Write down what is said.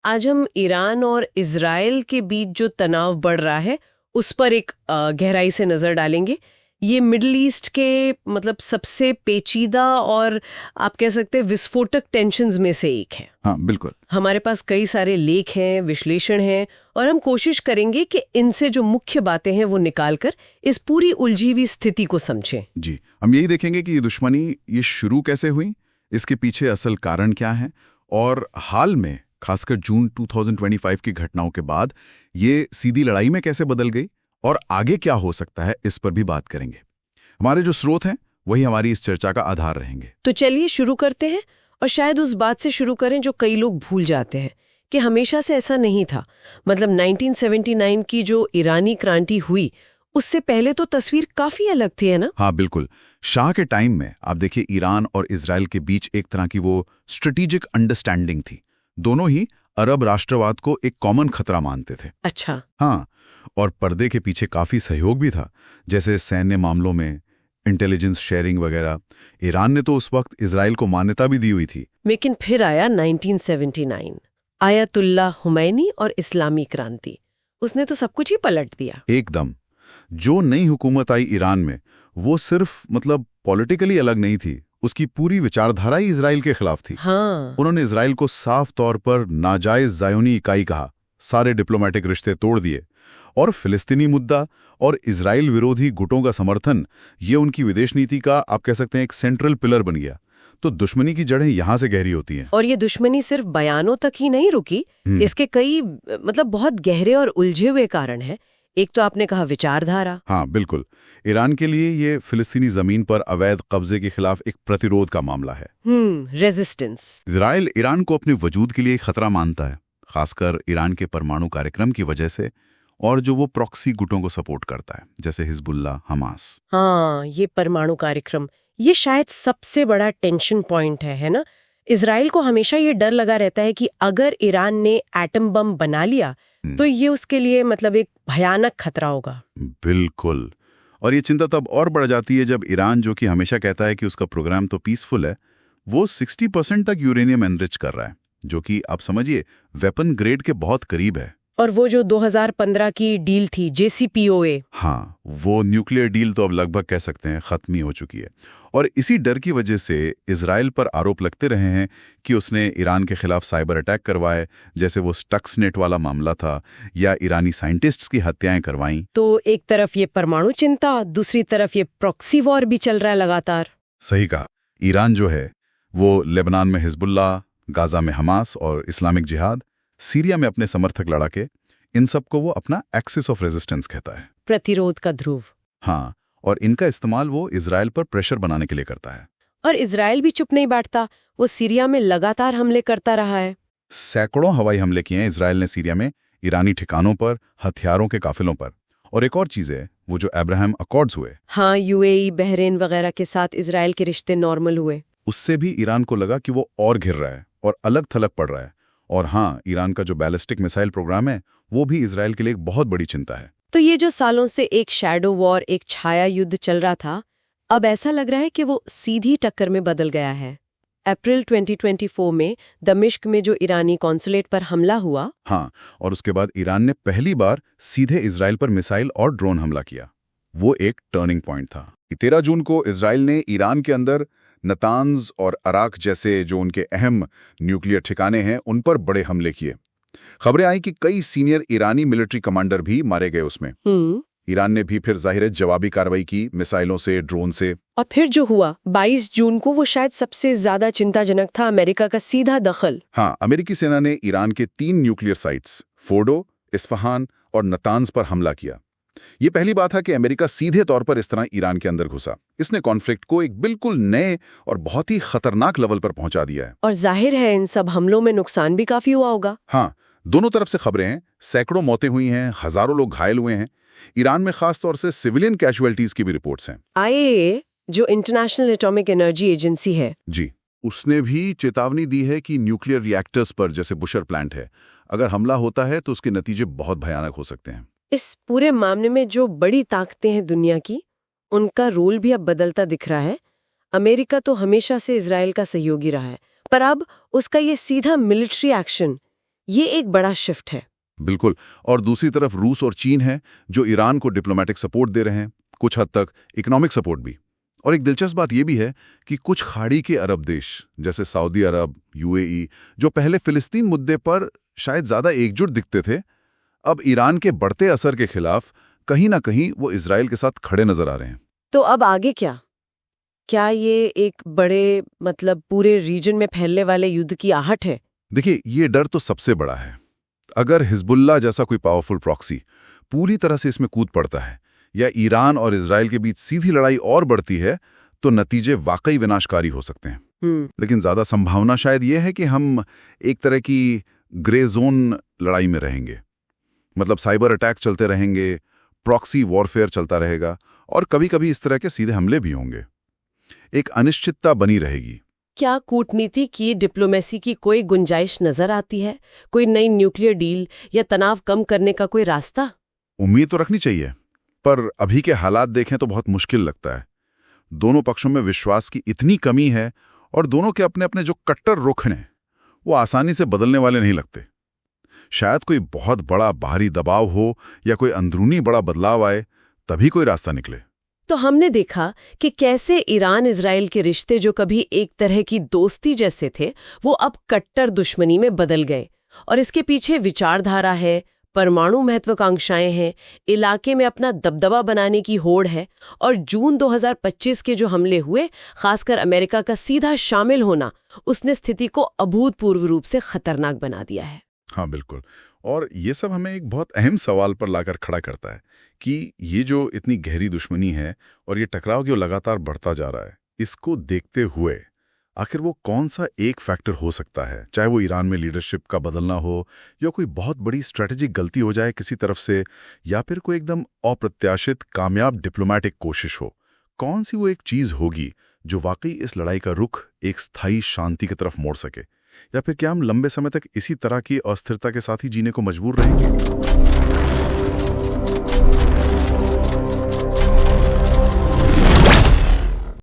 आज हम ईरान और इजराइल के बीच जो तनाव बढ़ रहा है उस पर एक गहराई से नजर डालेंगे। ये मिडिल ईस्ट के मतलब सबसे पेचीदा और आप कह सकते हैं विस्फोटक टेंशन्स में से एक है। हाँ बिल्कुल। हमारे पास कई सारे लेख हैं, विश्लेषण हैं और हम कोशिश करेंगे कि इनसे जो मुख्य बातें हैं वो निकालकर इस पूरी उलझी हुई स्थिति को समझें। जी, हम यही देखेंगे कि ये दुश्मनी ये शुरू कैसे हुई, इसके पीछे असल कारण क्या है और हाल में खासकर जून 2025 की घटनाओं के बाद ये सीधी लड़ाई में कैसे बदल गई और आगे क्या हो सकता है, इस पर भी बात करेंगे। हमारे जो स्रोत हैं वही हमारी इस चर्चा का आधार रहेंगे। तो चलिए शुरू करते हैं और शायद उस बात से शुरू करें जो कई लोग भूल जाते हैं कि हमेशा से ऐसा नहीं था। मतलब 1979 की जो ईरानी क्रांति हुई उससे पहले तो तस्वीर काफी अलग थी, है ना? हाँ बिल्कुल। शाह के टाइम में आप देखिए ईरान और इजराइल के बीच एक तरह की वो स्ट्रेटेजिक अंडरस्टैंडिंग थी। दोनों ही अरब राष्ट्रवाद को एक कॉमन खतरा मानते थे। अच्छा। हाँ, और पर्दे के पीछे काफी सहयोग भी था, जैसे सैन्य मामलों में इंटेलिजेंस शेयरिंग वगैरह। ईरान ने तो उस वक्त इजराइल को मान्यता भी दी हुई थी। लेकिन फिर आया 1979, आयतुल्लाह हुमैनी और इस्लामी क्रांति। उसने तो सब कुछ ही पलट दिया एकदम। जो नई हुकूमत आई ईरान में वो सिर्फ मतलब पॉलिटिकली अलग नहीं थी, उसकी पूरी विचारधारा ही इजराइल के खिलाफ थी। हाँ। उन्होंने इजराइल को साफ तौर पर नाजायज ज़ायोनी इकाई कहा, सारे डिप्लोमेटिक रिश्ते तोड़ दिए और फिलिस्तीनी मुद्दा और इजराइल विरोधी गुटों का समर्थन ये उनकी विदेश नीति का आप कह सकते हैं एक सेंट्रल पिलर बन गया। तो दुश्मनी की जड़ें यहां से गहरी होती हैं। और ये दुश्मनी सिर्फ बयानों तक ही नहीं रुकी, इसके कई मतलब बहुत गहरे और उलझे हुए कारण हैं। एक तो आपने कहा विचारधारा। हाँ बिल्कुल। ईरान के लिए ये फिलिस्तीनी जमीन पर अवैध कब्जे के खिलाफ एक प्रतिरोध का मामला है। रेजिस्टेंस। इजराइल ईरान को अपने वजूद के लिए खतरा मानता है, खासकर ईरान के परमाणु कार्यक्रम की वजह से और जो वो प्रॉक्सी गुटों को सपोर्ट करता है जैसे हिजबुल्लाह, हमास। हाँ, ये परमाणु कार्यक्रम ये शायद सबसे बड़ा टेंशन पॉइंट है ना? इजराइल को हमेशा ये डर लगा रहता है कि अगर ईरान ने एटम बम बना लिया तो ये उसके लिए मतलब एक भयानक खतरा होगा। बिल्कुल। और ये चिंता तब और बढ़ जाती है जब ईरान, जो कि हमेशा कहता है कि उसका प्रोग्राम तो पीसफुल है, वो 60% तक यूरेनियम एनरिच कर रहा है, जो कि आप समझिए वेपन ग्रेड के बहुत करीब है। और वो जो 2015 की डील थी JCPOA, हाँ, वो न्यूक्लियर डील तो अब लगभग कह सकते हैं खत्म ही हो चुकी है। और इसी डर की वजह से इजराइल पर आरोप लगते रहे हैं कि उसने ईरान के खिलाफ साइबर अटैक करवाए, जैसे वो स्टक्सनेट वाला मामला था, या ईरानी साइंटिस्ट्स की हत्याएं करवाईं। तो एक तरफ ये परमाणु चिंता, दूसरी तरफ ये प्रॉक्सी वॉर भी चल रहा है लगातार। सही कहा। ईरान जो है वो लेबनान में हिजबुल्लाह, गाजा में हमास और इस्लामिक जिहाद, सीरिया में अपने समर्थक लड़ा के, इन सबको वो अपना एक्सिस ऑफ रेजिस्टेंस कहता है, प्रतिरोध का ध्रुव। हाँ, और इनका इस्तेमाल वो इजराइल पर प्रेशर बनाने के लिए करता है। और इजराइल भी चुप नहीं बैठता, वो सीरिया में लगातार हमले करता रहा है। सैकड़ों हवाई हमले किए हैं इजराइल ने सीरिया में, ईरानी ठिकानों पर, हथियारों के काफिलों पर। और एक और चीज है, वो जो अब्राहम अकॉर्ड्स हुए, हाँ, UAE, बहरीन वगैरह के साथ इजराइल के रिश्ते नॉर्मल हुए। उससे भी ईरान को लगा कि वो और घिर रहा है और अलग थलग पड़ रहा है। और हाँ, ईरान का जो बैलिस्टिक मिसाइल प्रोग्राम है वो भी इजराइल के लिए एक बहुत बड़ी चिंता है। तो ये जो सालों से एक शैडो वॉर, एक छाया युद्ध चल रहा था, अब ऐसा लग रहा है कि वो सीधी टक्कर में बदल गया है। अप्रैल 2024 में दमिश्क में जो ईरानी कॉन्सुलेट पर हमला हुआ, हाँ, और उसके बाद ईरान ने पहली बार सीधे इजराइल पर मिसाइल और ड्रोन हमला किया। वो एक टर्निंग पॉइंट था। 13 जून को इजराइल ने ईरान के अंदर नतांज और अराक जैसे जो उनके अहम न्यूक्लियर ठिकाने हैं उन पर बड़े हमले किए। खबरें आई कि कई सीनियर ईरानी मिलिट्री कमांडर भी मारे गए उसमें। ईरान ने भी फिर जाहिर है जवाबी कार्रवाई की, मिसाइलों से, ड्रोन से। और फिर जो हुआ 22 जून को, वो शायद सबसे ज्यादा चिंताजनक था, अमेरिका का सीधा दखल। हाँ, अमेरिकी सेना ने ईरान के 3 न्यूक्लियर साइट्स फोर्डो, इस्फहान और नतांज पर हमला किया। ये पहली बात था कि अमेरिका सीधे तौर पर इस तरह ईरान के अंदर घुसा। इसने कॉन्फ्लिक्ट को एक बिल्कुल नए और बहुत ही खतरनाक लेवल पर पहुंचा दिया है। और जाहिर है इन सब हमलों में नुकसान भी काफी हुआ होगा। हाँ, दोनों तरफ से खबरें हैं, सैकड़ों मौतें हुई हैं, हजारों लोग घायल हुए हैं। ईरान में खास तौर से सिविलियन कैजुअलिटीज की भी रिपोर्ट्स हैं। IAEA, जो इंटरनेशनल एटॉमिक एनर्जी एजेंसी है, जी, उसने भी चेतावनी दी है कि न्यूक्लियर रिएक्टर्स पर, जैसे बुशर प्लांट है, अगर हमला होता है तो उसके नतीजे बहुत भयानक हो सकते हैं। इस पूरे मामले में जो बड़ी ताकतें हैं दुनिया की, उनका रोल भी अब बदलता दिख रहा है। अमेरिका तो हमेशा से इजराइल का सहयोगी रहा है, पर अब उसका ये सीधा मिलिट्री एक्शन, ये एक बड़ा शिफ्ट है। बिल्कुल। और दूसरी तरफ रूस और चीन है जो ईरान को डिप्लोमेटिक सपोर्ट दे रहे हैं, कुछ हद तक इकोनॉमिक सपोर्ट भी। और एक दिलचस्प बात यह भी है कि कुछ खाड़ी के अरब देश जैसे सऊदी अरब, यूएई, जो पहले फिलिस्तीन मुद्दे पर शायद ज्यादा एकजुट दिखते थे, अब ईरान के बढ़ते असर के खिलाफ कहीं ना कहीं वो इजराइल के साथ खड़े नजर आ रहे हैं। तो अब आगे क्या? क्या ये एक बड़े पूरे रीजन में फैलने वाले युद्ध की आहट है? देखिए, ये डर तो सबसे बड़ा है। अगर हिजबुल्लाह जैसा कोई पावरफुल प्रॉक्सी पूरी तरह से इसमें कूद पड़ता है या ईरान और इजराइल के बीच सीधी लड़ाई और बढ़ती है, तो नतीजे वाकई विनाशकारी हो सकते हैं। लेकिन ज्यादा संभावना शायद ये है कि हम एक तरह की ग्रे जोन लड़ाई में रहेंगे। मतलब साइबर अटैक चलते रहेंगे, प्रॉक्सी वॉरफेयर चलता रहेगा और कभी-कभी इस तरह के सीधे हमले भी होंगे। एक अनिश्चितता बनी रहेगी। क्या कूटनीति की, डिप्लोमेसी की कोई गुंजाइश नजर आती है? कोई नई न्यूक्लियर डील या तनाव कम करने का कोई रास्ता? उम्मीद तो रखनी चाहिए, पर अभी के हालात देखें तो बहुत मुश्किल लगता है। दोनों पक्षों में विश्वास की इतनी कमी है और दोनों के अपने अपने जो कट्टर रुख हैं वो आसानी से बदलने वाले नहीं लगते। शायद कोई बहुत बड़ा बाहरी दबाव हो या कोई अंदरूनी बड़ा बदलाव आए, तभी कोई रास्ता निकले। तो हमने देखा कि कैसे ईरान इजराइल के रिश्ते जो कभी एक तरह की दोस्ती जैसे थे, वो अब कट्टर दुश्मनी में बदल गए। और इसके पीछे विचारधारा है, परमाणु महत्वाकांक्षाएं हैं, इलाके में अपना दबदबा बनाने की होड़ है, और जून 2025 के जो हमले हुए, खासकर अमेरिका का सीधा शामिल होना, उसने स्थिति को अभूतपूर्व रूप से खतरनाक बना दिया है। हाँ बिल्कुल। और ये सब हमें एक बहुत अहम सवाल पर लाकर खड़ा करता है कि ये जो इतनी गहरी दुश्मनी है और ये टकराव जो लगातार बढ़ता जा रहा है, इसको देखते हुए आखिर वो कौन सा एक फैक्टर हो सकता है, चाहे वो ईरान में लीडरशिप का बदलना हो या कोई बहुत बड़ी स्ट्रेटेजिक गलती हो जाए किसी तरफ से, या फिर कोई एकदम अप्रत्याशित कामयाब डिप्लोमेटिक कोशिश हो। कौन सी वो एक चीज होगी जो वाकई इस लड़ाई का रुख एक स्थायी शांति की तरफ मोड़ सके, या फिर क्या हम लंबे समय तक इसी तरह की अस्थिरता के साथ ही जीने को मजबूर रहेंगे?